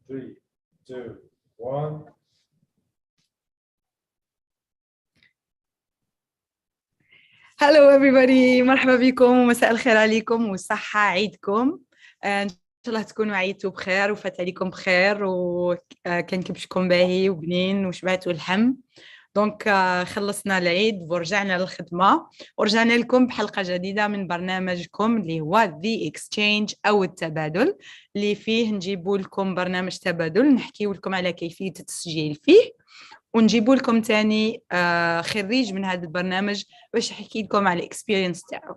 3, 2, 1. Hello everybody، مرحبا بكم ومساء الخير عليكم والصحة عيدكم. إن شاء الله تكونوا عيدتوا بخير وفات عليكم بخير وكان كبشكم باهي وبنين وشبعتوا اللحم. دونك خلصنا العيد ورجعنا للخدمة ورجعنا لكم بحلقة جديدة من برنامجكم اللي هو The Exchange أو التبادل، اللي فيه نجيبوا لكم برنامج تبادل نحكي لكم على كيفية التسجيل فيه، ونجيبوا لكم تاني خريج من هذا البرنامج باش يحكي لكم على الاكسبيرينس تاعو.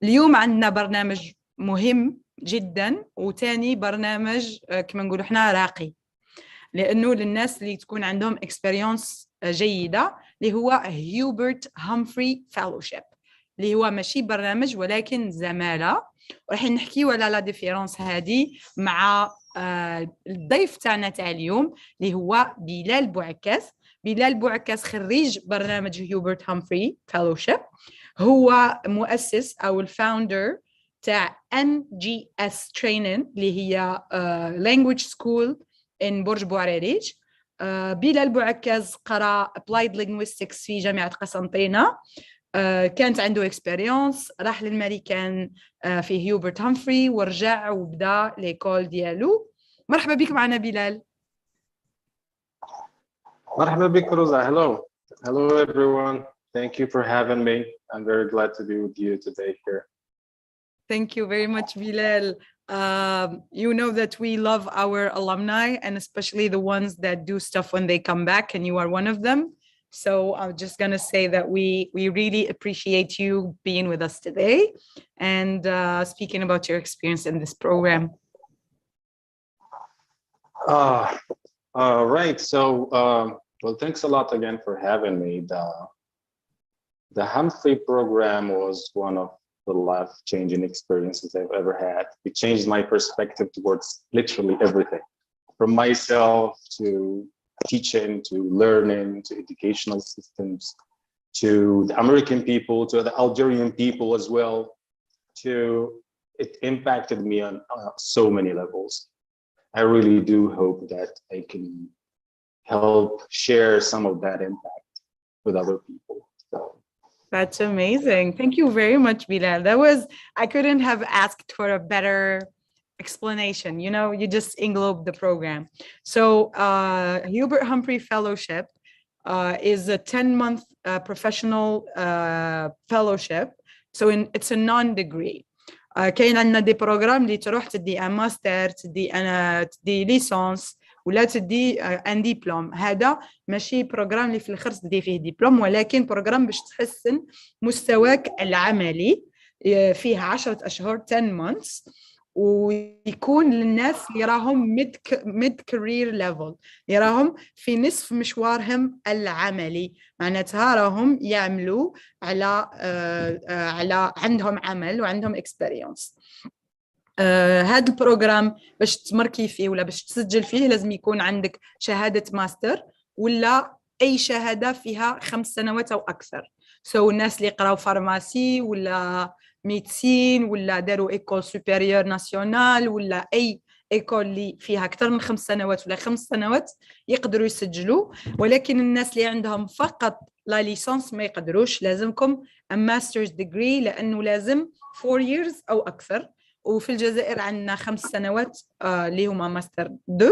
اليوم عندنا برنامج مهم جدا وتاني برنامج كما نقولوا احنا راقي، لانه للناس اللي تكون عندهم اكسبيرينس جيده، اللي هو هيوبرت هامفري فيلوشيب، اللي هو ماشي برنامج ولكن زماله. وراح نحكيو على لا ديفيرونس هذه مع الضيف تاعنا تاع اليوم اللي هو بلال بوعكاس. بلال بوعكاس خريج برنامج هيوبرت هامفري فيلوشيب، هو مؤسس او الفاوندر تاع NGS Training اللي هي language school in برج بوعريريج. بلال بوعكاز قرأ Applied Linguistics في جامعة قسنطينة. كانت عنده experience، راح للماريكان في هيوبرت هامفري ورجع وبدا ليكول ديالو. مرحبا بك معنا بلال. مرحبا بك روزا. Hello everyone. Thank you for having me. I'm very glad to be with you today here. Thank you very much, Bilal. You know that we love our alumni and especially the ones that do stuff when they come back, and you are one of them. So I'm just going to say that we really appreciate you being with us today and speaking about your experience in this program. Right. So, well, thanks a lot again for having me. The Humphrey program was one of the life-changing experiences I've ever had. It changed my perspective towards literally everything, from myself to teaching, to learning, to educational systems, to the American people, to the Algerian people as well. It impacted me on so many levels. I really do hope that I can help share some of that impact with other people. So. That's amazing. Thank you very much, Bilal. I couldn't have asked for a better explanation. You know, you just englobed the program. So Hubert Humphrey Fellowship is a 10-month professional fellowship. So it's a non-degree. كاين عندنا دي بروجرام اللي تروح تدي ان ماستر، تدي ليسانس ولا تدي ان ديبلوم. هذا ماشي بروجرام اللي في الاخر تدي فيه ديبلوم، ولكن بروجرام باش تحسن مستواك العملي. فيه 10 أشهر 10 months، ويكون للناس اللي راهم mid career level، اللي راهم في نصف مشوارهم العملي، معناتها راهم يعملوا على عندهم عمل وعندهم experience. هذا البروجرام باش تمركي فيه ولا باش تسجل فيه لازم يكون عندك شهادة ماستر ولا أي شهادة فيها 5 سنوات أو أكثر. الناس اللي قراوا فارماسي ولا ميدسين ولا داروا إيكول سوبيريور ناسيونال ولا أي إيكول اللي فيها أكثر من 5 سنوات ولا 5 سنوات يقدروا يسجلوا. ولكن الناس اللي عندهم فقط لا ليسانس ما يقدروش، لازمكم ماسترز ديجري لأنه لازم 4 years أو أكثر. وفي الجزائر عندنا 5 سنوات اللي هما ماستر 2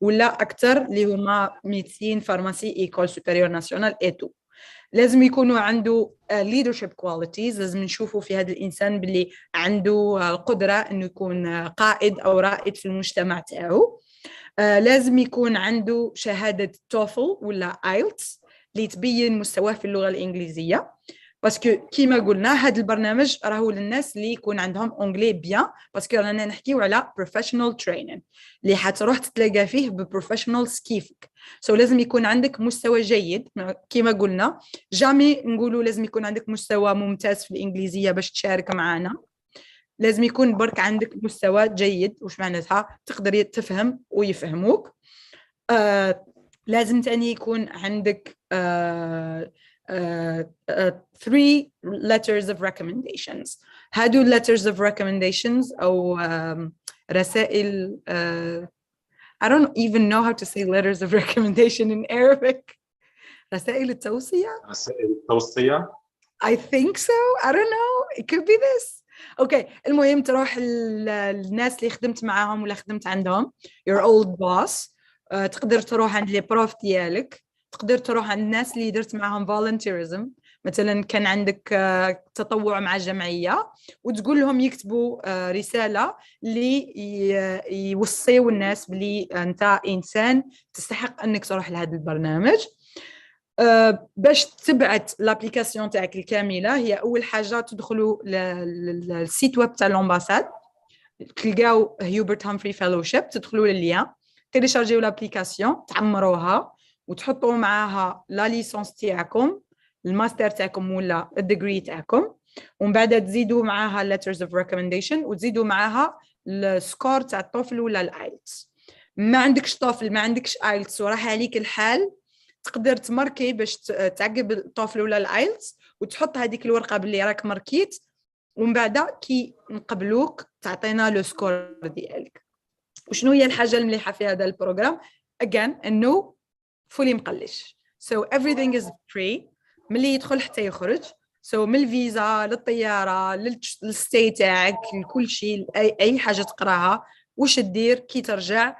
ولا أكثر اللي هما ميدسين فارماسي إيكول سوبيريور ناسيونال إيتو. لازم يكونوا عنده leadership qualities، لازم نشوفوا في هذا الإنسان باللي عنده القدرة إنه يكون قائد أو رائد في المجتمع تاعو. لازم يكون عنده شهادة توفل ولا IELTS اللي تبين مستواه في اللغة الإنجليزية، باسكو كيما قلنا هذا البرنامج راهو للناس اللي يكون عندهم اونجلي بيان، باسكو رانا نحكيو على بروفيشنال تريننج اللي حتروح تتلاقى فيه ببروفيشنالز كيفك. لازم يكون عندك مستوى جيد كيما قلنا، جامي نقولوا لازم يكون عندك مستوى ممتاز في الانجليزيه باش تشارك معنا. لازم يكون برك عندك مستوى جيد، وش معناتها تقدر تفهم ويفهموك. لازم تاني يكون عندك 3 letters of recommendations. هادو letters of recommendations أو رسائل I don't even know how to say letters of recommendation in Arabic. رسائل التوصية. توصية. I think so. I don't know. It could be this. Okay. المهم تروح الناس اللي خدمت معاهم ولا خدمت عندهم your old boss. تقدر تروح عند لي بروف ديالك. تقدر تروح عند الناس اللي درت معاهم volunteerism. مثلا كان عندك تطوع مع جمعية وتقول لهم يكتبوا رسالة اللي يوصيوا الناس بلي أنت إنسان تستحق أنك تروح لهذا البرنامج. باش تبعت لابليكاسيون تاعك الكامله هي اول حاجه تدخلوا للسيت ويب تاع الامباساد تلقاو هيوبرت هامفري فيلوشيب تدخلوا لللين تيليشارجيو لابليكاسيون تعمروها وتحطوا معاها لا ليسونس تاعكم الماستر تاعكم ولا الديجري تاعكم ومن بعد تزيدوا معاها letters of recommendation وتزيدوا معاها السكور تاع الطفل ولا الايلتس. ما عندكش طفل ما عندكش ايلتس وراح عليك الحال تقدر تماركي باش تعقب الطفل ولا الايلتس وتحط هذيك الورقه باللي راك ماركيت ومن بعد كي نقبلوك تعطينا لو سكور ديالك. وشنو هي الحاجه المليحه في هذا البروغرام again انه فولي مقلش so everything is free ملي يدخل حتى يخرج so من الفيزا للطياره للستي تاعك لكل شيء اي حاجه تقراها واش تدير كي ترجع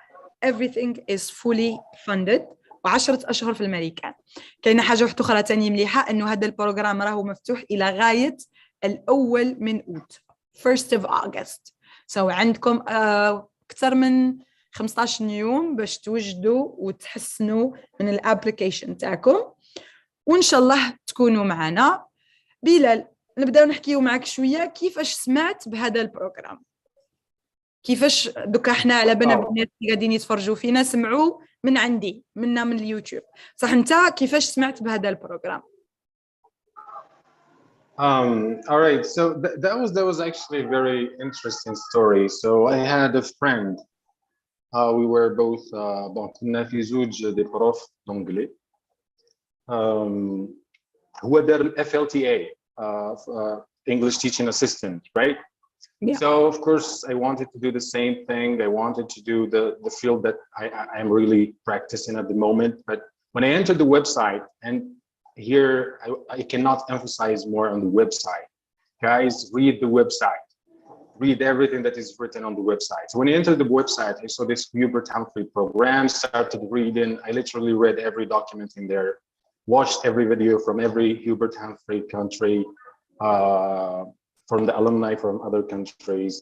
everything is fully funded و10 أشهر في الأمريكان. كاينه حاجه واحده اخرى ثاني مليحه انه هذا البروغرام راهو مفتوح الى غايه الاول من اوت 1st of August. عندكم اكثر من 15 يوم باش توجدوا وتحسنوا من الابليكيشن تاعكم وان شاء الله تكونوا معنا. بلال نبداو نحكيو معك شويه كيفاش سمعت بهذا البروغرام كيفاش دوكا احنا على بالنا الناس اللي قاعدين يتفرجوا فينا سمعوا من عندي منا من اليوتيوب صح انت كيفاش سمعت بهذا البروغرام؟ All right, so that was actually a very interesting story. So I had a friend. We were both كنا في زوج دي بروف دونجلي. هو دار ال FLTA, English Teaching Assistant, right? Yeah. So of course I wanted to do the same thing. I wanted to do the field that I'm really practicing at the moment. But when I entered the website, and here I cannot emphasize more on the website. Guys, read the website. Read everything that is written on the website. So when I entered the website, I saw this Hubert Humphrey program, started reading. I literally read every document in there, watched every video from every Hubert Humphrey country, from the alumni from other countries.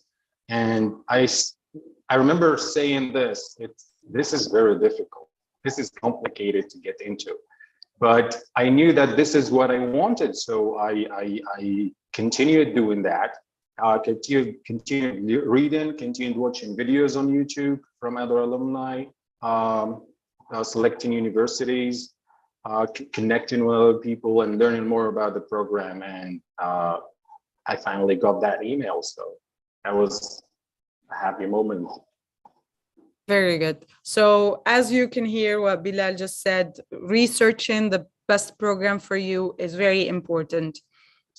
And I remember saying this is very difficult. This is complicated to get into. But I knew that this is what I wanted. So I continued doing that. Continued reading, continued watching videos on YouTube from other alumni, selecting universities, connecting with other people and learning more about the program. And I finally got that email, so that was a happy moment. Very good. So as you can hear what Bilal just said, researching the best program for you is very important.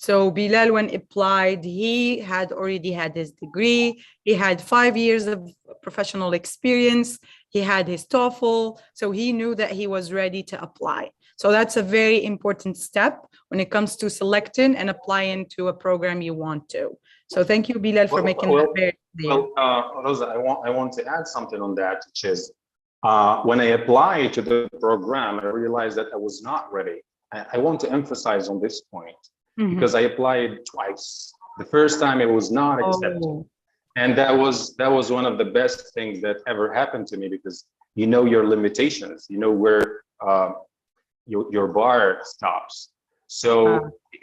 So Bilal, when applied, he had already had his degree. He had 5 years of professional experience. He had his TOEFL, so he knew that he was ready to apply. So that's a very important step when it comes to selecting and applying to a program you want to. So thank you, Bilal, for making that very clear. Rosa, I want to add something on that, which is when I applied to the program, I realized that I was not ready. I want to emphasize on this point because I applied twice. The first time it was not accepted. And that was one of the best things that ever happened to me because you know your limitations, you know where your bar stops. So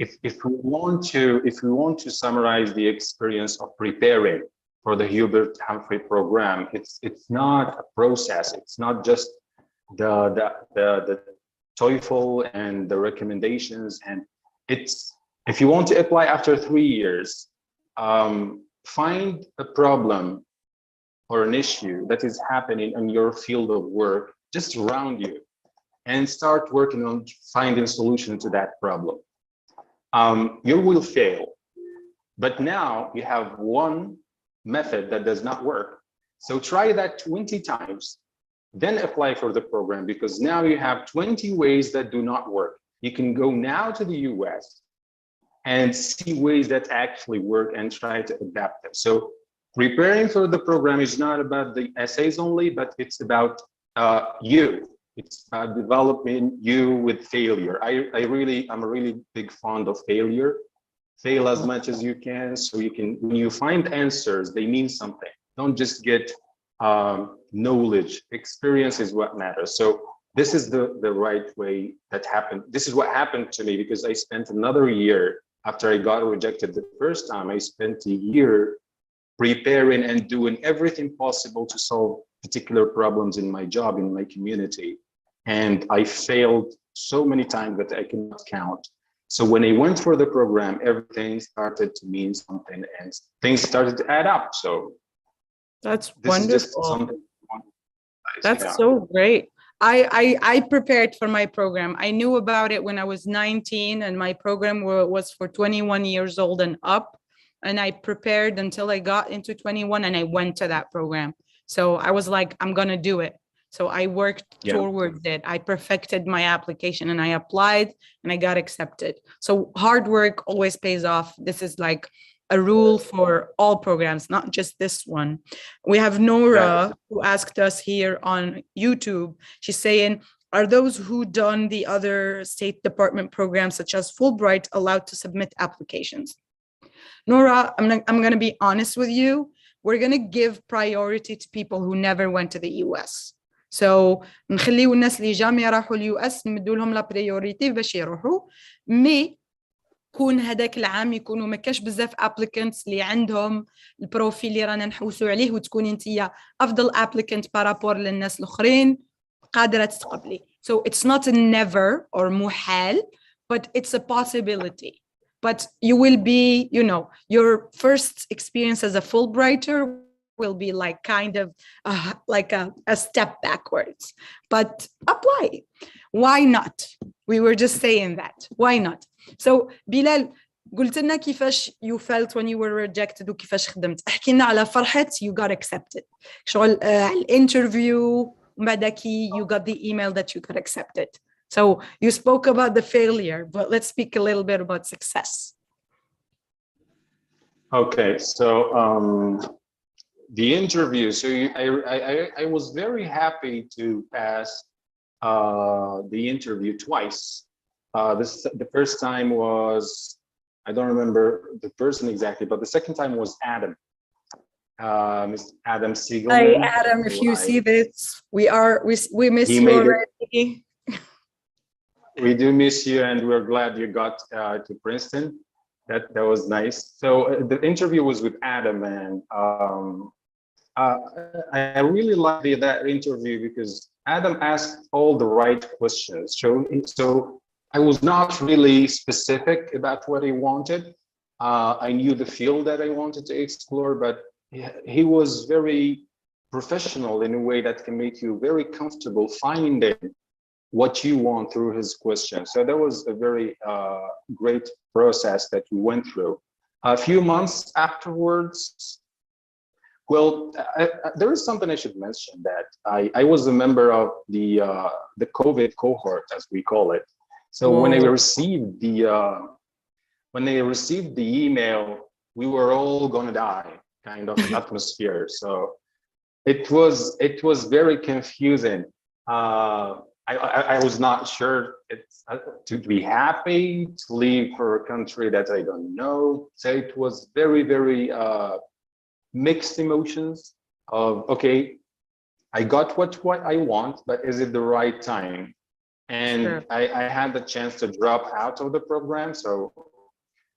if we want to summarize the experience of preparing for the Hubert Humphrey program, it's not a process. It's not just the TOEFL and the recommendations. And it's if you want to apply after 3 years, find a problem or an issue that is happening in your field of work just around you and start working on finding a solution to that problem. You will fail, but now you have one method that does not work. So try that 20 times then apply for the program, because now you have 20 ways that do not work. You can go now to the US and see ways that actually work and try to adapt them. So preparing for the program is not about the essays only, but it's about you. It's about developing you with failure. I'm a really big fond of failure. Fail as much as you can, so you can, when you find answers, they mean something. Don't just get knowledge. Experience is what matters. So this is the right way that happened. This is what happened to me, because I spent another year after I got rejected the first time. I spent a year preparing and doing everything possible to solve particular problems in my job, in my community. And I failed so many times that I cannot count. So when I went for the program, everything started to mean something and things started to add up. So that's this wonderful. is just something. That's so great. I prepared for my program. I knew about it when I was 19, and my program was for 21 years old and up. And I prepared until I got into 21 and I went to that program. So I was like, I'm going to do it. So I worked towards it. I perfected my application and I applied and I got accepted. So hard work always pays off. This is like a rule for all programs, not just this one. We have Nora who asked us here on YouTube. She's saying, are those who done the other State Department programs such as Fulbright allowed to submit applications? Nora, I'm going to be honest with you. We're going to give priority to people who never went to the US. So نخليو الناس اللي جامي راحوا اليو اس نمدوا لهم لا بريوريتي باش يروحوا مي كون هذاك العام يكونوا ما كاش بزاف applicants اللي عندهم البروفيل اللي رانا نحوسوا عليه وتكون انت افضل applicant بارابور للناس الاخرين قادره تتقبلي. So it's not a never or محال, but it's a possibility. But you will be, you know, your first experience as a Fulbrighter will be like kind of like a step backwards, but apply. Why not? We were just saying that. Why not? So Bilal, قلت لنا كيفاش you felt when you were rejected وكيفاش خدمت. احكي لنا على فرحة you got accepted. شغل على الانترفيو وبعدكي you got the email that you got accepted. So you spoke about the failure, but let's speak a little bit about success. Okay, so the interview. So I was very happy to pass the interview twice. The first time was, I don't remember the person exactly, but the second time was Adam. Mr. Adam Siegelman. Hi, Adam. If you see this, we miss you already. We do miss you, and we're glad you got to Princeton. That was nice. So the interview was with Adam, and I really liked that interview because Adam asked all the right questions. So I was not really specific about what he wanted. I knew the field that I wanted to explore, but he was very professional in a way that can make you very comfortable finding what you want through his questions. So that was a very great process that we went through. A few months afterwards, well, there is something I should mention, that I was a member of the COVID cohort, as we call it. So when I received the email, we were all gonna die, kind of atmosphere. So it was very confusing. I was not sure to be happy to leave for a country that I don't know. So it was very, very mixed emotions of, okay, I got what I want, but is it the right time? And sure. I had the chance to drop out of the program, so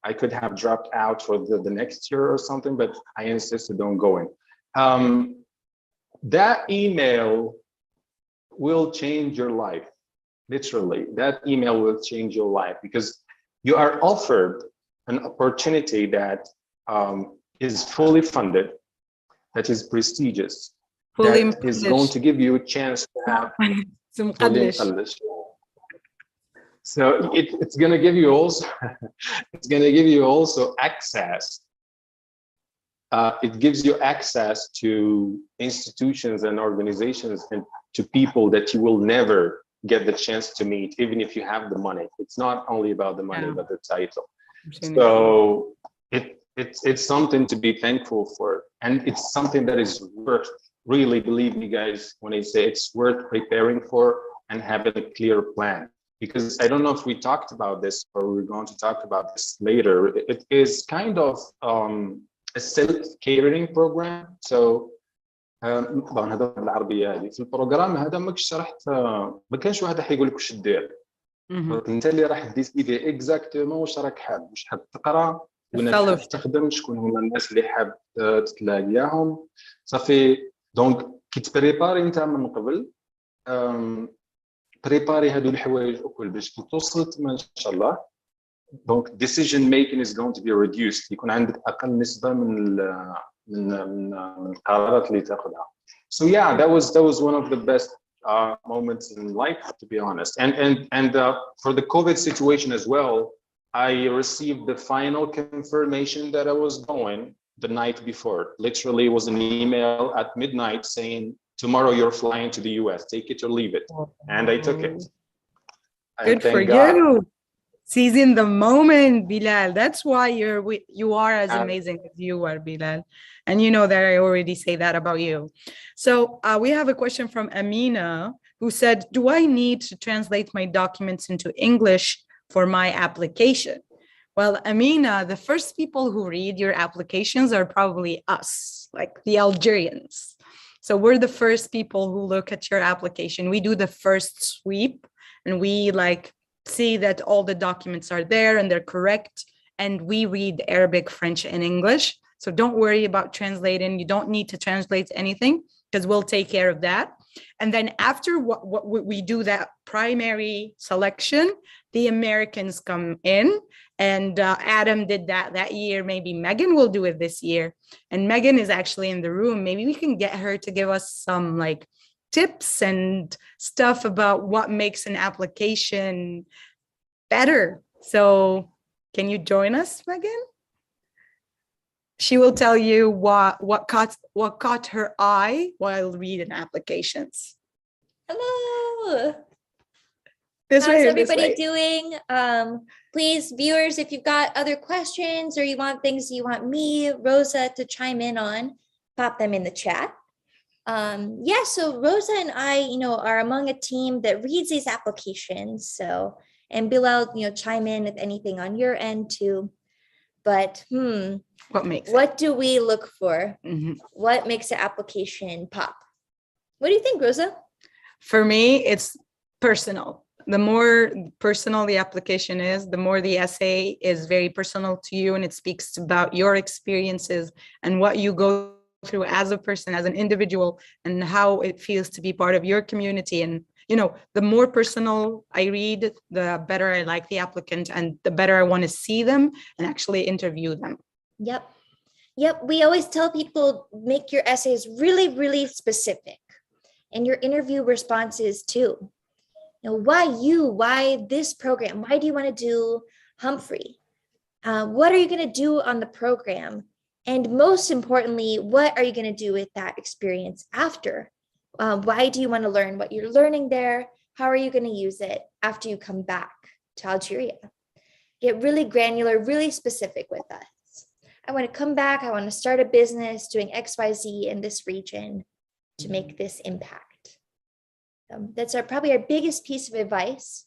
I could have dropped out for the next year or something, but I insisted on going. That email will change your life. Literally, that email will change your life, because you are offered an opportunity that is fully funded, that is prestigious, that is going to give you a chance to have so it's going to give you also access. It gives you access to institutions and organizations and to people that you will never get the chance to meet, even if you have the money. It's not only about the money, but the title. So it's something to be thankful for. And it's something that is worth, really, believe me guys, when I say it's worth preparing for and having a clear plan. Because I don't know if we talked about this or we're going to talk about this later. It is kind of a self-catering program. So طبعا هذا بالعربيه هذه في البروجرام هذا ماكش شرحت ما كانش واحد حيقول لك واش دير انت اللي راح ديسيدي اكزاكتومون واش راك حاب، واش حاب تقرا وين حاب تخدم، شكون هما الناس اللي حاب تتلاقاهم صافي. دونك كي تبريباري انت من قبل بريباري هادو الحوايج الكل باش كي توصل تما ان شاء الله. دونك decision making is going to be reduced، يكون عندك اقل نسبه من القرارات اللي تاخذها. So yeah, that was one of the best moments in life, to be honest. And for the COVID situation as well, I received the final confirmation that I was going the night before. Literally, it was an email at midnight saying, "Tomorrow you're flying to the US. Take it or leave it." And I took it. Good for you. Seizing the moment, Bilal. That's why you are as amazing as you are, Bilal. And you know that I already say that about you. So we have a question from Amina, who said, do I need to translate my documents into English for my application? Well, Amina, the first people who read your applications are probably us, like the Algerians. So we're the first people who look at your application. We do the first sweep and we see that all the documents are there and they're correct. And we read Arabic, French, and English. So don't worry about translating. You don't need to translate anything because we'll take care of that. And then after what we do that primary selection, the Americans come in, and Adam did that year. Maybe Megan will do it this year. And Megan is actually in the room. Maybe we can get her to give us some tips and stuff about what makes an application better. So can you join us, Megan? She will tell you what caught her eye while reading applications. Hello. How's everybody doing? Please, viewers, if you've got other questions or you want things you want me, Rosa, to chime in on, pop them in the chat. Yeah, so Rosa and I, are among a team that reads these applications. So, and Bilal, chime in with anything on your end too. But what do we look for? Mm-hmm. What makes an application pop? What do you think, Rosa? For me, it's personal. The more personal the application is, the more the essay is very personal to you, and it speaks about your experiences and what you go through as a person, as an individual, and how it feels to be part of your community. And the more personal I read, the better I like the applicant and the better I want to see them and actually interview them. Yep. We always tell people, make your essays really, really specific, and your interview responses too. Why you? Why this program? Why do you want to do Humphrey? What are you going to do on the program? And most importantly, what are you going to do with that experience after? Why do you want to learn what you're learning there? How are you going to use it after you come back to Algeria? Get really granular, really specific with us. I want to come back. I want to start a business doing XYZ in this region to make this impact. That's probably our biggest piece of advice.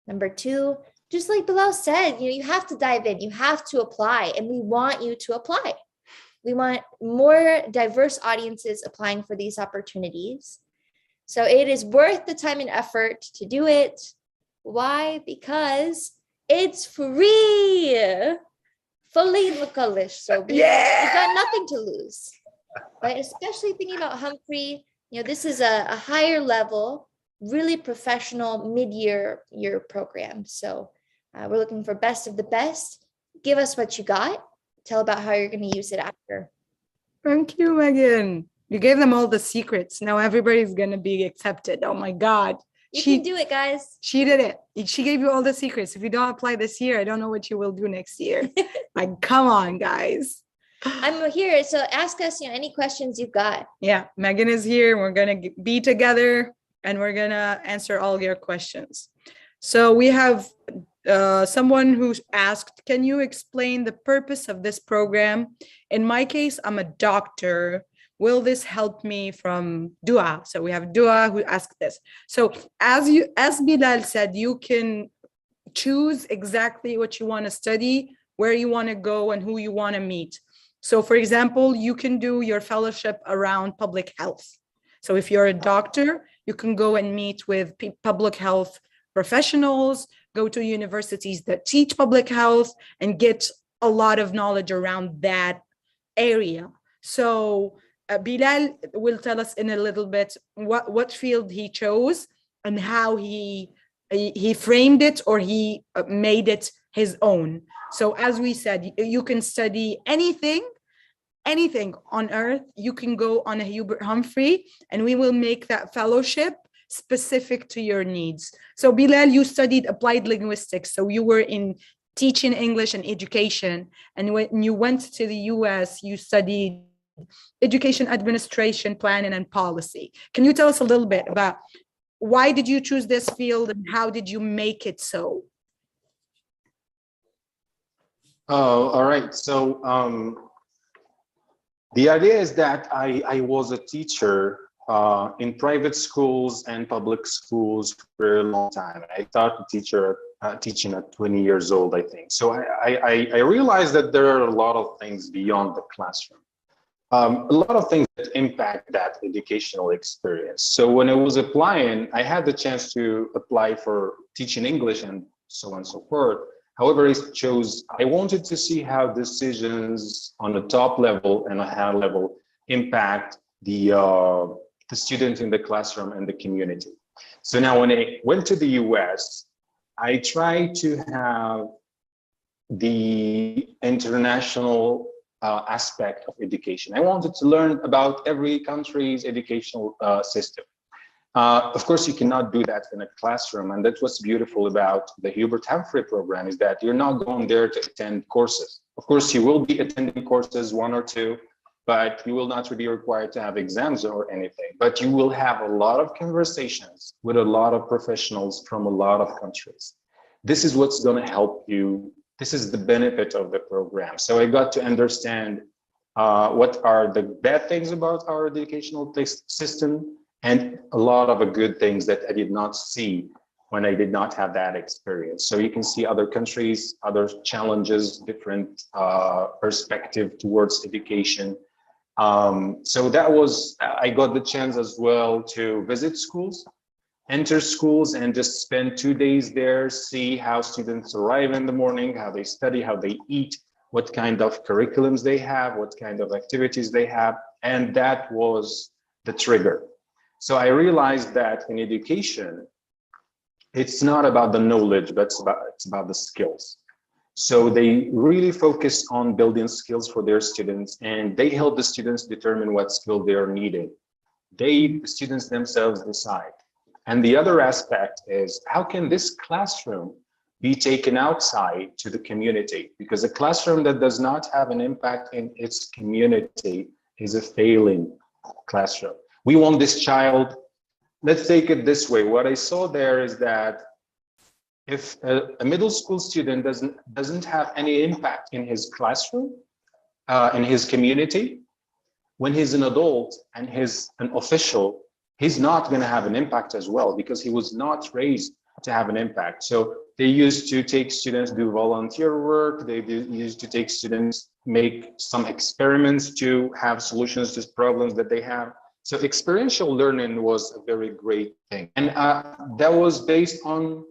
Number two, just like Bilal said, you have to dive in, you have to apply, and we want you to apply. We want more diverse audiences applying for these opportunities. So it is worth the time and effort to do it. Why? Because it's free. Fully mukallish. So we've got nothing to lose. Right? Especially thinking about Humphrey, this is a higher level, really professional mid-year program. So we're looking for best of the best. Give us what you got. Tell about how you're going to use it after. Thank you, Megan. You gave them all the secrets. Now everybody's going to be accepted. Oh my God. You can do it, guys. She did it. She gave you all the secrets. If you don't apply this year, I don't know what you will do next year. Come on, guys. I'm here. So ask us, any questions you've got. Yeah, Megan is here. We're going to be together and we're going to answer all your questions. So we have someone who asked, can you explain the purpose of this program? In my case, I'm a doctor. Will this help me from Dua? So we have Dua who asked this. So as Bilal said, you can choose exactly what you want to study, where you want to go, and who you want to meet. So for example, you can do your fellowship around public health. So if you're a doctor, you can go and meet with public health professionals, go to universities that teach public health, and get a lot of knowledge around that area. So Bilal will tell us in a little bit what field he chose and how he framed it, or he made it his own. So as we said, you can study anything on earth. You can go on a Hubert Humphrey, and we will make that fellowship specific to your needs. So Bilal, you studied applied linguistics. So you were in teaching English and education. And when you went to the US, you studied education administration, planning, and policy. Can you tell us a little bit about why did you choose this field and how did you make it so? All right. So the idea is that I was a teacher in private schools and public schools for a long time. I started teaching at 20 years old, I think. So I realized that there are a lot of things beyond the classroom. A lot of things that impact that educational experience. So when I was applying, I had the chance to apply for teaching English and so on and so forth. However, I wanted to see how decisions on the top level and a high level impact the student in the classroom and the community. So now when I went to the US, I tried to have the international aspect of education. I wanted to learn about every country's educational system. Of course, you cannot do that in a classroom, and that's what's beautiful about the Hubert Humphrey program, is that you're not going there to attend courses. Of course, you will be attending courses, one or two, but you will not be required to have exams or anything. But you will have a lot of conversations with a lot of professionals from a lot of countries. This is what's going to help you. This is the benefit of the program. So I got to understand what are the bad things about our educational system, and a lot of good things that I did not see when I did not have that experience. So you can see other countries, other challenges, different perspective towards education. So that was, I got the chance as well to visit schools, enter schools, and just spend 2 days there, see how students arrive in the morning, how they study, how they eat, what kind of curriculums they have, what kind of activities they have. And that was the trigger. So I realized that in education, it's not about the knowledge, but it's about the skills. So they really focus on building skills for their students, and they help the students determine what skill they are needing. The students themselves decide. And the other aspect is, how can this classroom be taken outside to the community? Because a classroom that does not have an impact in its community is a failing classroom. We want this child, let's take it this way. What I saw there is that if a middle school student doesn't have any impact in his classroom, in his community, when he's an adult and he's an official, he's not going to have an impact as well, because he was not raised to have an impact. So they used to take students do volunteer work. They used to take students make some experiments to have solutions to problems that they have. So experiential learning was a very great thing. And that was based on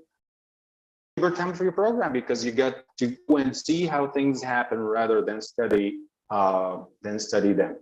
the Hubert Humphrey program, because you get to go and see how things happen rather than study them.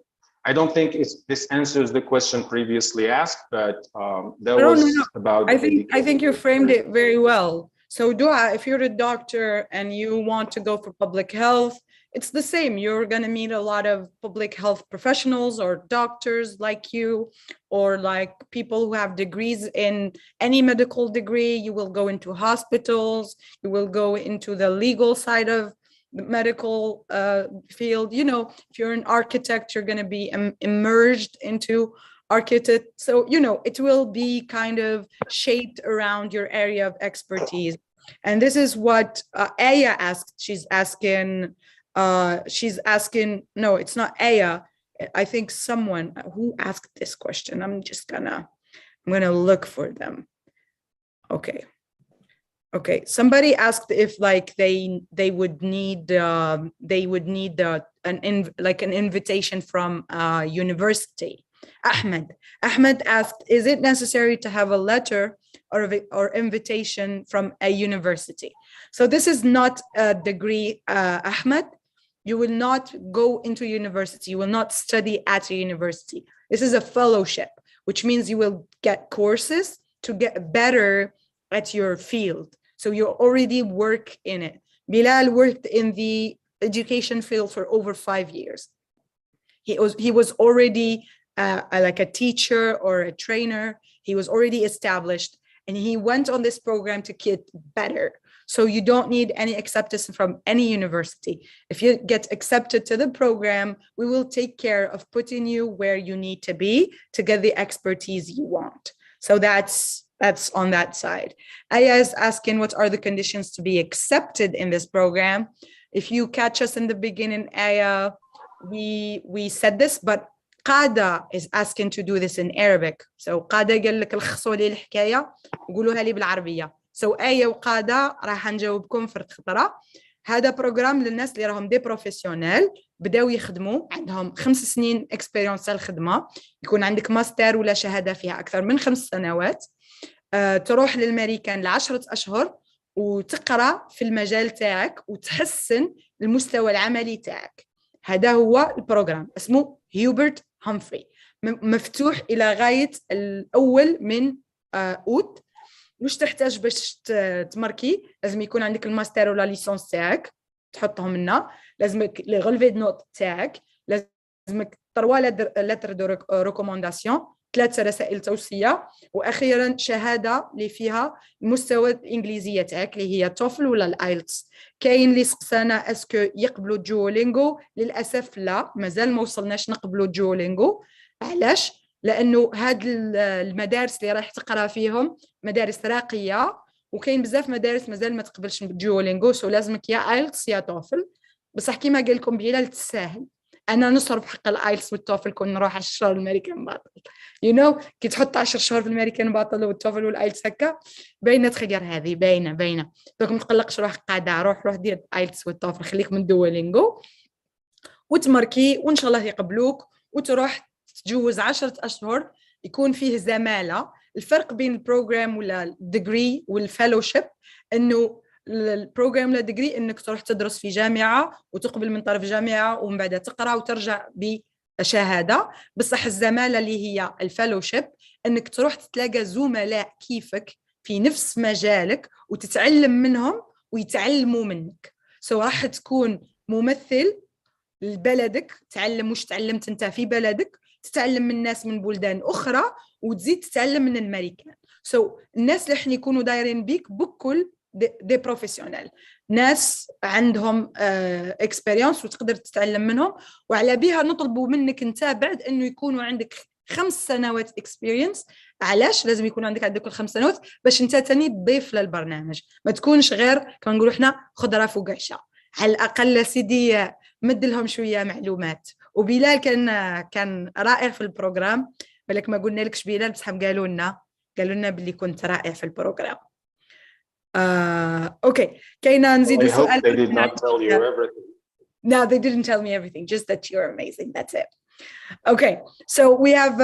I don't think this answers the question previously asked, but that was about. I think you framed it very well. So Dua, if you're a doctor and you want to go for public health, it's the same. You're going to meet a lot of public health professionals or doctors like you, or like people who have degrees in any medical degree. You will go into hospitals, you will go into the legal side of the medical field. You know, if you're an architect, you're going to be immersed into architect. So, you know, it will be kind of shaped around your area of expertise. And this is what Aya asked. She's asking, no, it's not Aya. I think someone who asked this question. I'm gonna look for them. Okay. Somebody asked if like they would need an invitation from university. Ahmed asked, is it necessary to have a letter or invitation from a university? So this is not a degree, Ahmed. You will not go into university. You will not study at a university. This is a fellowship, which means you will get courses to get better at your field. So you already work in it. Bilal worked in the education field for over 5 years. He was already like a teacher or a trainer. He was already established, and he went on this program to get better. So you don't need any acceptance from any university. If you get accepted to the program, we will take care of putting you where you need to be to get the expertise you want. So that's on that side. Aya is asking, what are the conditions to be accepted in this program? If you catch us in the beginning, Aya, we said this, but Qada is asking to do this in Arabic. So Qada قال لك الخصوا لي الحكاية وقولوها لي بالعربية. So آية وقادة راح نجاوبكم في الخطرة. هذا بروجرام للناس اللي راهم دي بروفيسيونيل بداوا يخدموا عندهم 5 سنين اكسبيرينس الخدمة، يكون عندك ماستر ولا شهادة فيها أكثر من 5 سنوات، تروح للأمريكان ل10 أشهر وتقرأ في المجال تاعك وتحسن المستوى العملي تاعك. هذا هو البروجرام، اسمه هيوبرت هامفري، مفتوح إلى غاية الأول من أوت. وش تحتاج باش تماركي؟ لازم يكون عندك الماستر ولا ليسونس تاعك تحطهم لنا، لازمك لي غولفي دو نوت تاعك، لازمك 3 لتر دو ريكومونداسيون، 3 رسائل توصية، واخيرا شهاده اللي فيها المستوى الانجليزيه تاعك اللي هي توفل ولا الايلتس. كاين اللي سقسانا اسكو يقبلوا جولينغو، للاسف لا، مازال ما وصلناش نقبلوا جولينغو. علاش؟ لانه هاد المدارس اللي راح تقرا فيهم مدارس راقيه، وكاين بزاف مدارس مازال ما تقبلش جولينغو، سو لازمك يا ايلتس يا توفل. بصح كيما قال لكم بلال تسهل، انا نصرف حق الايلتس والتوفل كون نروح 10 شهور الامريكان باطل، كي تحط 10 شهور في الامريكان باطل والتوفل والايلتس هكا باينه تخير، هذه باينه. دونك ما تقلقش روحك قاعده، روح دير الايلتس والتوفل، خليك من دولينغو وتمركي وان شاء الله يقبلوك وتروح تجوز 10 أشهر يكون فيه زمالة. الفرق بين البروجرام ولا الديجري والفellowship انه البروجرام ولا الديجري انك تروح تدرس في جامعة وتقبل من طرف جامعة ومن بعد تقرأ وترجع بشهادة. بصح الزمالة اللي هي الفellowship انك تروح تتلاقى زملاء كيفك في نفس مجالك وتتعلم منهم ويتعلموا منك. راح تكون ممثل لبلدك، تعلم وش تعلمت انت في بلدك، تتعلم من ناس من بلدان اخرى وتزيد تتعلم من الامريكان. الناس اللي حن يكونوا دايرين بيك بكل دي بروفيسيونيل، ناس عندهم اكسبيرينس وتقدر تتعلم منهم، وعلى بيها نطلبوا منك انت بعد انه يكونوا عندك 5 سنوات اكسبيرينس. علاش لازم يكون عندك كل 5 سنوات؟ باش انت تاني تضيف للبرنامج، ما تكونش غير كما نقولوا احنا خضره فوق عشاء. على الاقل سيدي مد لهم شويه معلومات. وبلال كان رائع في البروجرام، بالك ما قلنا لكش بلال بصح قالوا لنا باللي كنت رائع في البروجرام. اوكي، كاينه نزيد سؤال. I hope they did not tell you everything. No, they didn't tell me everything, just that you're amazing, that's it. Okay, so we have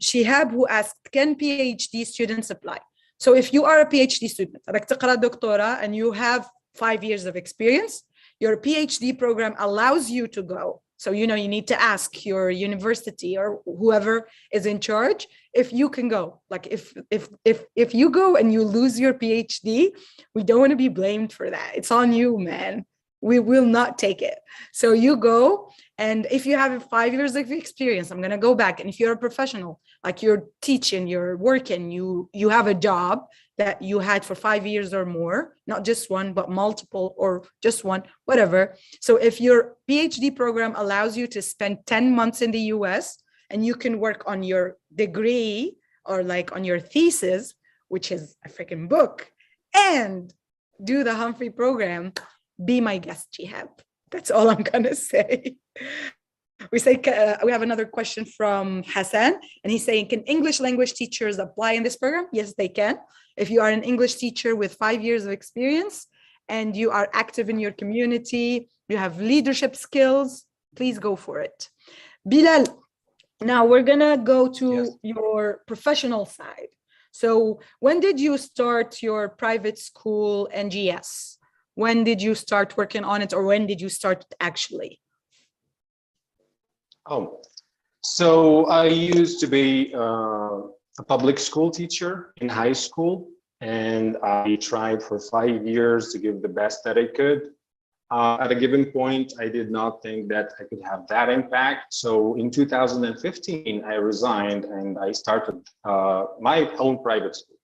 Shihab who asked, can PhD students apply? So if you are a PhD student, راك تقرا دكتوراه and you have 5 years of experience, your PhD program allows you to go. So, you need to ask your university or whoever is in charge if you can go. Like if you go and you lose your PhD, we don't want to be blamed for that. It's on you, man. we will not take it. So you go, and if you have 5 years of experience, I'm going to go back. And if you're a professional, like you're teaching, you're working, you have a job that you had for 5 years or more, not just one, but multiple, or just one, whatever. So if your PhD program allows you to spend 10 months in the US, and you can work on your degree or like on your thesis, which is a freaking book, and do the Humphrey program, be my guest, Jihab. That's all I'm gonna say. We have another question from Hassan, and he's saying, can English language teachers apply in this program? Yes, they can. If you are an English teacher with 5 years of experience and you are active in your community, you have leadership skills, please go for it. Bilal, now we're gonna go to your professional side. So when did you start your private school NGS? When did you start working on it, or when did you start actually? So I used to be a public school teacher in high school, and I tried for 5 years to give the best that I could. At a given point, I did not think that I could have that impact. So in 2015, I resigned and I started my own private school.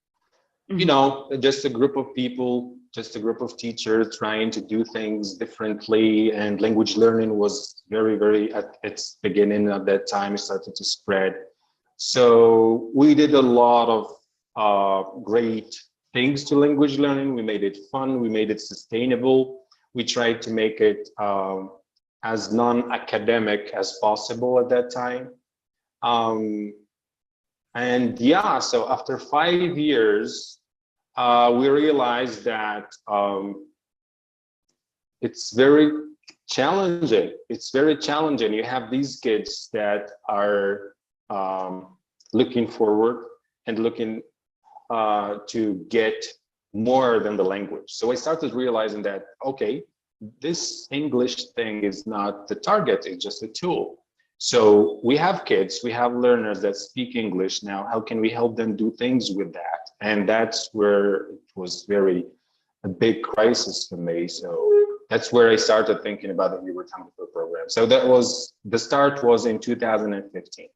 Mm-hmm. You know, just a group of people, just a group of teachers trying to do things differently, and language learning was very, very at its beginning. At that time, it started to spread. So we did a lot of great things to language learning. We made it fun, we made it sustainable. We tried to make it as non-academic as possible at that time. And yeah, so after 5 years, we realized that it's very challenging. It's very challenging. You have these kids that are looking forward and looking to get more than the language. So I started realizing that, okay, this English thing is not the target, it's just a tool. So we have kids, we have learners that speak English now. How can we help them do things with that? And that's where it was a big crisis for me. So that's where I started thinking about the Hubert program. So the start was in 2015.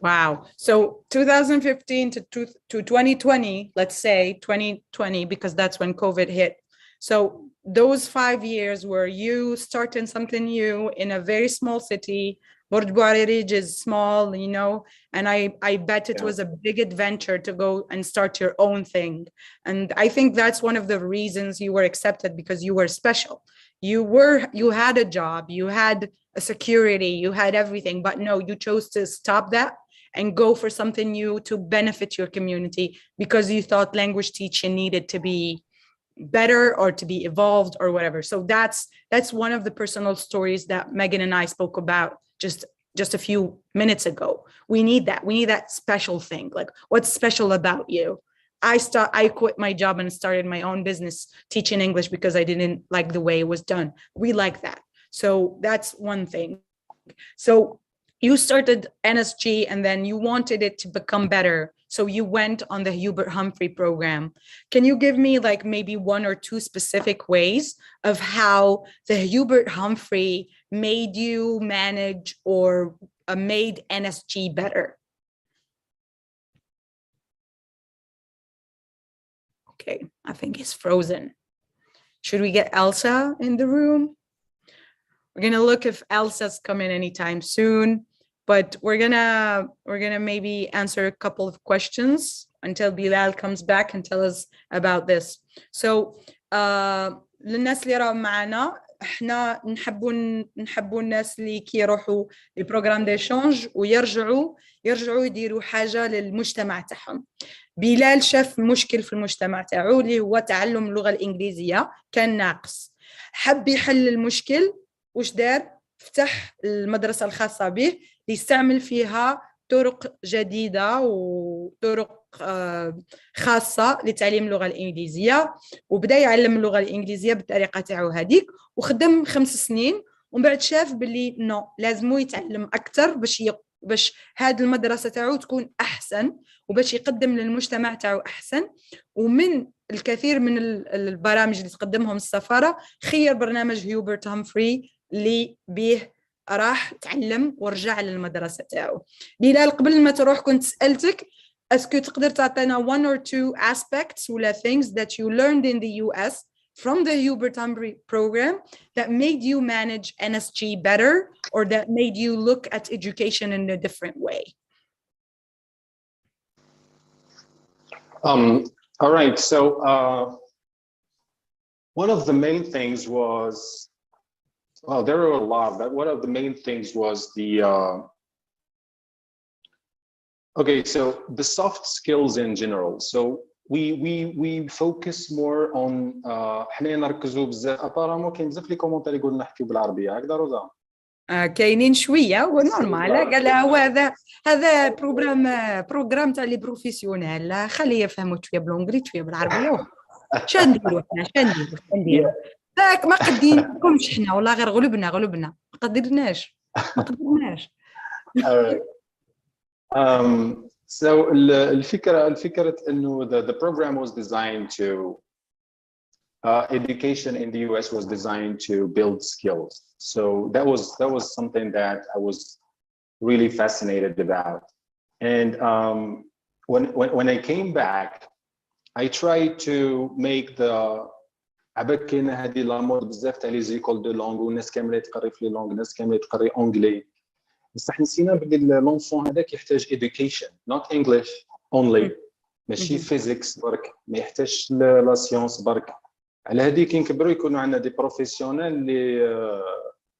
Wow. So 2015 to 2020, let's say 2020, because that's when COVID hit. So those 5 years were you starting something new in a very small city. Borj Bouarerij is small, you know, and I bet it was a big adventure to go and start your own thing. And I think that's one of the reasons you were accepted, because you were special. You had a job, you had a security, you had everything, but no, you chose to stop that and go for something new to benefit your community, because you thought language teaching needed to be better or to be evolved or whatever. So that's one of the personal stories that Megan and I spoke about just a few minutes ago. We need that special thing. Like, what's special about you? I quit my job and started my own business teaching English because I didn't like the way it was done. We like that. So that's one thing. So you started NSG and then you wanted it to become better. So you went on the Hubert Humphrey program. Can you give me like maybe 1 or 2 specific ways of how the Hubert Humphrey made you manage or made NSG better? Okay, I think it's frozen. Should we get Elsa in the room? We're gonna look if Elsa's coming anytime soon, but we're gonna maybe answer a couple of questions until Bilal comes back and tell us about this. So للناس اللي راهم معنا، احنا نحبوا الناس اللي كي يروحوا لبروغرام ديشانج ويرجعوا يديروا حاجة للمجتمع تاعهم. بلال شاف مشكل في المجتمع تاعو اللي هو تعلم اللغة الإنجليزية كان ناقص، حب يحل المشكل. وش دار؟ فتح المدرسة الخاصة به ليستعمل فيها طرق جديدة وطرق خاصة لتعليم اللغة الإنجليزية، وبدأ يعلم اللغة الإنجليزية بالطريقة تاعو هذيك، وخدم 5 سنين، ومن بعد شاف باللي نو لازمو يتعلم أكثر باش باش هاد المدرسة تاعو تكون أحسن وباش يقدم للمجتمع تاعو أحسن. ومن الكثير من البرامج اللي تقدمهم السفارة خير برنامج هيوبرت هامفري اللي بيه راح تعلم ورجع للمدرسة تاعو. بلال قبل ما تروح كنت سألتك اسكو تقدر تعطينا one or two aspects ولا things that you learned in the US from the Hubert Humphrey program that made you manage NSG better or that made you look at education in a different way? All right, so one of the main things was, well, there were a lot, but one of the main things was the okay, so the soft skills in general. So we focus more on حنا نركزوا بزاف ابارامون كاين بزاف لي كومونتير يقولوا نحكيو بالعربيه هكذا روزا. كاينين شويه ونورمال. قال هو هذا بروغرام تاع لي بروفيسيونيل، خليه يفهموا شويه بالانجليزي شويه بالعربيه. شنديروا ذاك ما قدينكمش حنا والله غير غلبنا ما قدرناش. So الفكرة إنه the program was designed to education in the US was designed to build skills. So that was something that I was really fascinated about. And when I came back, I tried to make the عباكين هذه لامود بزاف تاع لي زيكول دو لونغ والناس كامله تقري في لي لونغ، الناس كامله تقري اونجلي، بصح نسينا بلي لونفون هذاك يحتاج education not English only، ماشي فيزيكس برك، ما يحتاجش لا سيونس برك. على هذه كي نكبروا يكونوا عندنا دي بروفيسيونيل اللي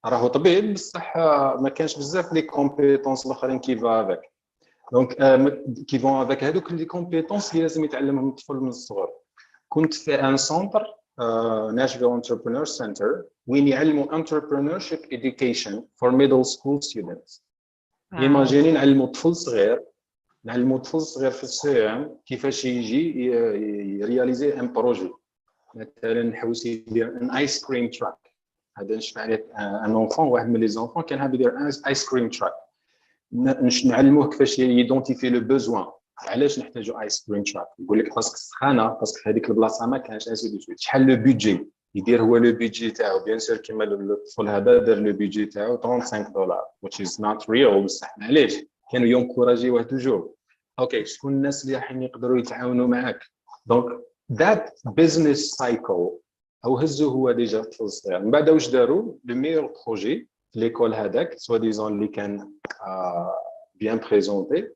راهو طبيب بصح ما كانش بزاف لي كومبيتونس الاخرين كيفا هذاك. دونك كيفون هذاك هذوك لي كومبيتونس اللي لازم يتعلمهم الطفل من الصغر. كنت في ان سونتر Nashville Entrepreneur Center وين يعلموا entrepreneurship education for middle school students. Imagine نعلموا طفل صغير في السي كيفاش يجي يرياليزي ان بروجي. مثلا نحوس يدير ان ايس كريم تراك، هذا نشفع عليه ان اونفون، واحد من لي زونفون كان حاب يدير ايس كريم تراك. نعلموه كيفاش يدونتيفي لو بوزوان، علاش نحتاجوا ايس كريم تراك، يقول لك باسكو سخانه، باسكو هذيك البلاصه ما كانش اسيدي شويه، شحال لو بيدجي يدير هو لو بيدجي تاعو. بيان سور كيما الطفل هذا دار لو بيدجي تاعو $35 which is not real، بصح معليش كانوا ينكوراجيوه توجور. اوكي شكون الناس اللي راح يقدروا يتعاونوا معاك؟ دونك ذات بزنس سايكل او هزوا هو ديجا طفل صغير. من بعد واش داروا لو ميور بروجي في ليكول هذاك سوا ديزون اللي كان بيان بريزونتي،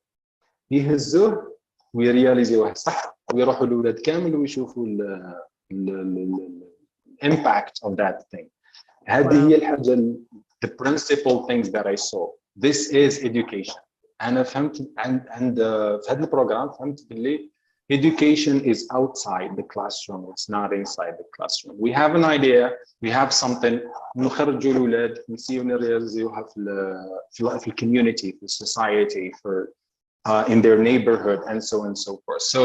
يهزوه ويرياليزيوه صح ويروحوا الاولاد كامل ويشوفوا impact of that thing. هذه هي الحاجه the principal things that I saw. This is education. أنا فهمت عند في هذا البروجرام فهمت باللي education is outside the classroom, it's not inside the classroom. We have an idea, we have something نخرجوا الأولاد نسيو نرياليزيوها في community, في society, for in their neighborhood and so on and so forth. So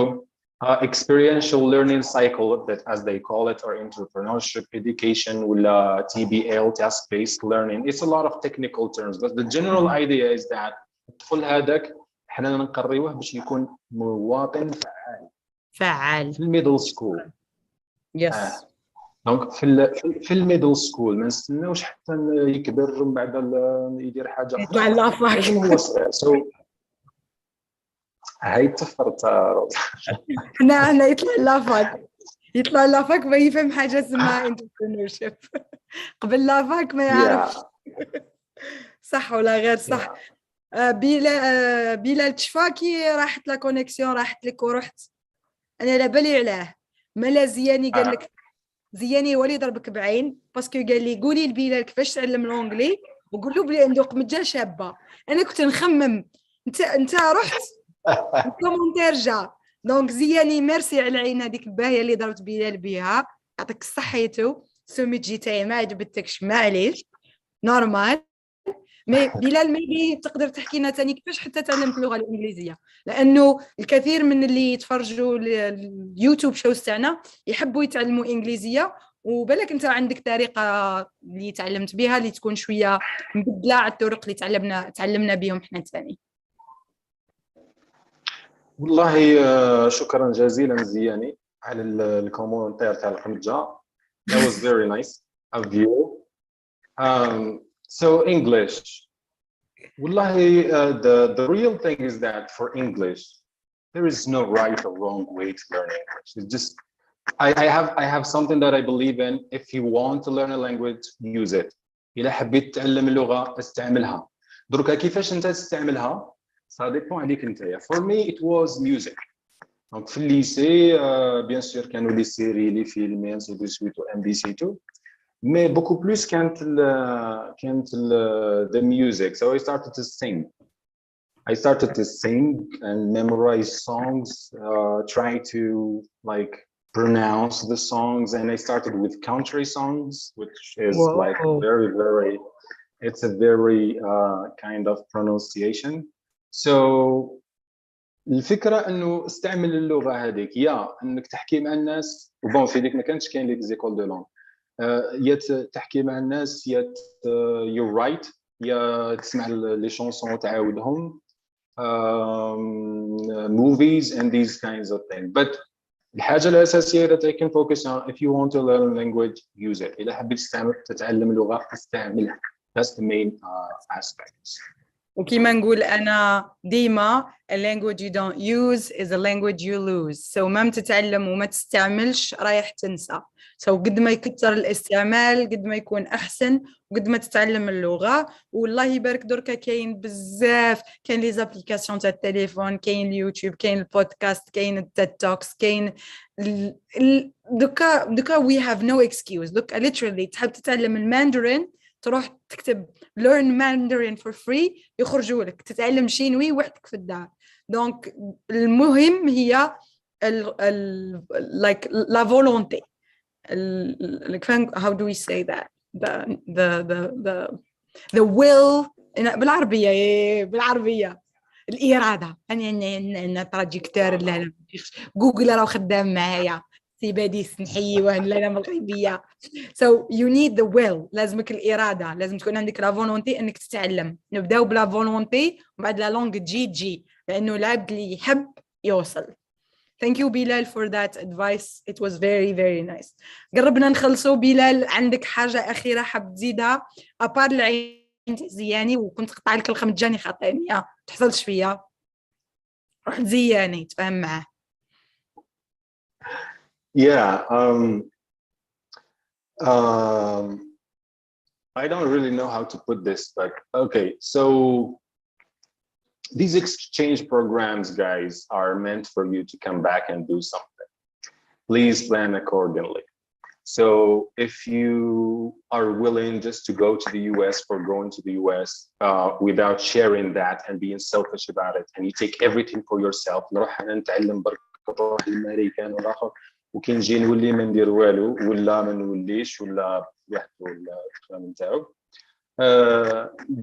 experiential learning cycle that as they call it, or entrepreneurship education ولا TBL, task-based learning. It's a lot of technical terms, but the general idea is that الطفل هذاك حنا نقريوه باش يكون مواطن فعال في الميدل سكول. يس دونك في الميدل سكول ما نستناوش حتى يكبر ومن بعد يدير حاجه يطلع لافاك لازم هو صغير. سو هاي تفرت هنا يطلع لافاك ما يفهم حاجه اسمها انتربرينورشيب. قبل لافاك ما يعرف صح ولا غير صح. بلال تشفاكي راحت لا كونيكسيون راحت لك ورحت. انا لا بالي علاه مالا زياني قال لك زياني هو اللي ضربك بعين باسكو قال لي قولي لبلال كيفاش تعلم الانجلي وقول له بلي عنده قمجه شابه. انا كنت نخمم انت رحت الكومونتير جا. دونك زياني ميرسي على العين هذيك الباهيه اللي ضربت بلال بها، يعطيك صحيتو. سميتي تاعي ما عجبتكش معليش نورمال. مي بلال ميبي تقدر تحكي لنا ثاني كيفاش حتى تعلمت اللغه الانجليزيه، لانه الكثير من اللي يتفرجوا اليوتيوب شوز تاعنا يحبوا يتعلموا انجليزيه وبالك انت عندك طريقه اللي تعلمت بها اللي تكون شويه مبدله على الطرق اللي تعلمنا بهم احنا ثاني. والله شكرا جزيلا زياني على الكومنتير تاع القمجة. That was very nice of you. So English. والله the real thing is that for English there is no right or wrong way to learn English. It's just I have something that I believe in. If you want to learn a language, use it. إذا حبيت تتعلم اللغة استعملها. دركا كيفاش أنت تستعملها؟ Ça dépend عليك أنت. For me, it was music. Donc في الليسي bien sûr كانوا لي سيري لي فيلم ainsi de suite و MBC tout. Mais beaucoup plus كانت the music. So I started to sing. I started to sing and memorize songs, try to like pronounce the songs, and I started with country songs, which is like very, it's a very kind of pronunciation. So الفكرة إنه استعمل اللغة هذيك يا إنك تحكي مع الناس وبون في ديك ما كانش كاين لي زيكول دو لونغ يا تحكي مع الناس يا you write يا تسمع لي شونسون وتعاودهم movies and these kinds of things. But الحاجة الأساسية that I can focus on if you want to learn a language, use it. إذا حبيت تتعلم لغة استعملها. That's the main aspect. وكما نقول أنا ديما a language you don't use is a language you lose. So ما تتعلم وما تستعملش رايح تنسى. So قد ما يكتر الاستعمال قد ما يكون أحسن وقد ما تتعلم اللغة. والله يبارك دركا كاين بزاف كاين لي زابليكاسيون تاع التليفون كاين اليوتيوب كاين البودكاست كاين التيد توكس كاين دوكا we have no excuse. دوكا literally تحب تتعلم الماندرين تروح تكتب learn Mandarin for free يخرجوا لك تتعلم شينوي وحدك في الدار. دونك المهم هي like la volonté like how do we say that the will بالعربية الإرادة. أنا تراجيكتور لا جوجل راه خدام معايا سيبادي سنحيوه لا مغربية. So you need the will. لازمك الإرادة لازم تكون عندك لا فولونتي أنك تتعلم. نبداو بلا فولونتي وبعد لا لونغ تجي لأنه العبد اللي يحب يوصل. Thank you بلال for that advice. It was very very nice. قربنا نخلصوا. بلال عندك حاجة أخيرة حاب تزيدها أبار العين زياني وكنت قطع لك الخمجاني خاطئني تحصلش فيا روح زياني تفهم معاه. Yeah, I don't really know how to put this, but okay, so these exchange programs, guys, are meant for you to come back and do something. Please plan accordingly. So if you are willing just to go to the US for going to the US without sharing that and being selfish about it, and you take everything for yourself, وكي نجي نولي ما ندير والو ولا ما نوليش ولا واحد ولا الكلام نتاعو.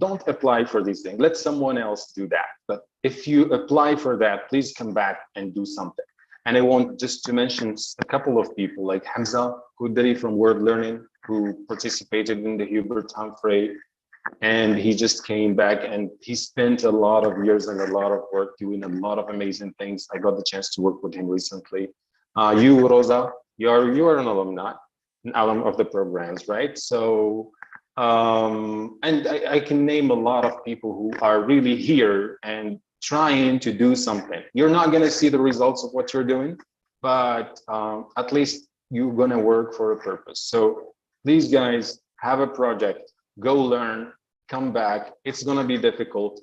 Don't apply for these things. Let someone else do that. But if you apply for that, please come back and do something. And I want just to mention a couple of people like Hamza Kudri from Word Learning, who participated in the Hubert Humphrey, and he just came back and he spent a lot of years and a lot of work doing a lot of amazing things. I got the chance to work with him recently. You, Rosa, you are an alum of the programs, right? So, and I can name a lot of people who are really here and trying to do something. You're not going to see the results of what you're doing, but at least you're going to work for a purpose. So please, guys, have a project, go learn, come back. It's going to be difficult.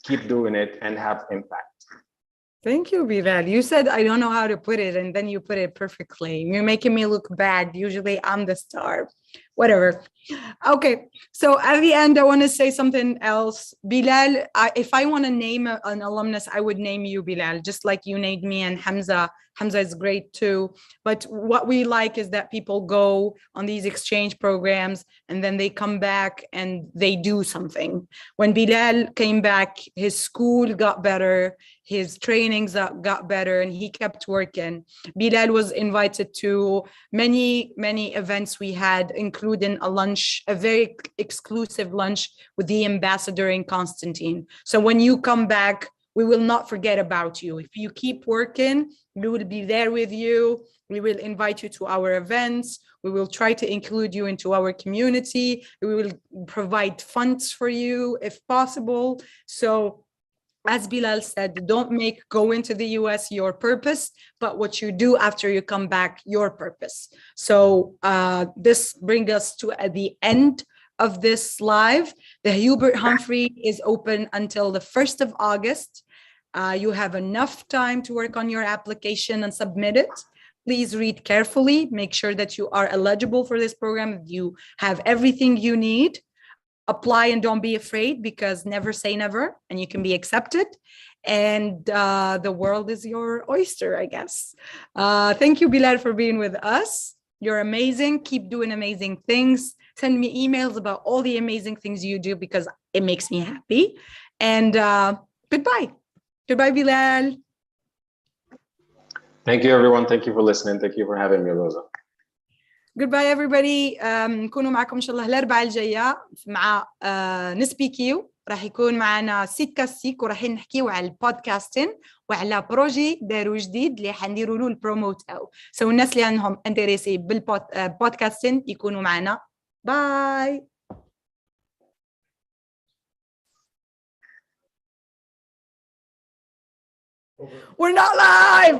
Keep doing it and have impact. Thank you, Bilal. You said I don't know how to put it, and then you put it perfectly. You're making me look bad. Usually I'm the star. Whatever. Okay, so at the end, I want to say something else. Bilal, if I want to name an alumnus, I would name you Bilal, just like you named me and Hamza Hamza is great too. But what we like is that people go on these exchange programs and then they come back and they do something. When Bilal came back, his school got better, his trainings got better, and he kept working. Bilal was invited to many events we had, including a lunch, a very exclusive lunch with the ambassador in Constantine. So when you come back, we will not forget about you. If you keep working, we will be there with you. We will invite you to our events. We will try to include you into our community. We will provide funds for you if possible. So as Bilal said, don't make going to the US your purpose, but what you do after you come back, your purpose. So this brings us to the end of this live. The Hubert Humphrey is open until the 1st of August. You have enough time to work on your application and submit it. Please read carefully, make sure that you are eligible for this program, you have everything you need. Apply and don't be afraid, because never say never, and you can be accepted. And the world is your oyster, I guess. Thank you, Bilal, for being with us. You're amazing. Keep doing amazing things. Send me emails about all the amazing things you do, because it makes me happy. And goodbye. Goodbye, Bilal. Thank you, everyone. Thank you for listening. Thank you for having me, Rosa. Goodbye everybody. نكونوا معكم إن شاء الله الأربعاء الجاية مع نسبيكيو. راح يكون معنا سيت كاسيك، وراح نحكيو على البودكاستين وعلى بروجي دارو جديد اللي حنديروا له البروموت أو سو الناس اللي عندهم انتريسي بالبودكاستين يكونوا معنا. باي. We're not live.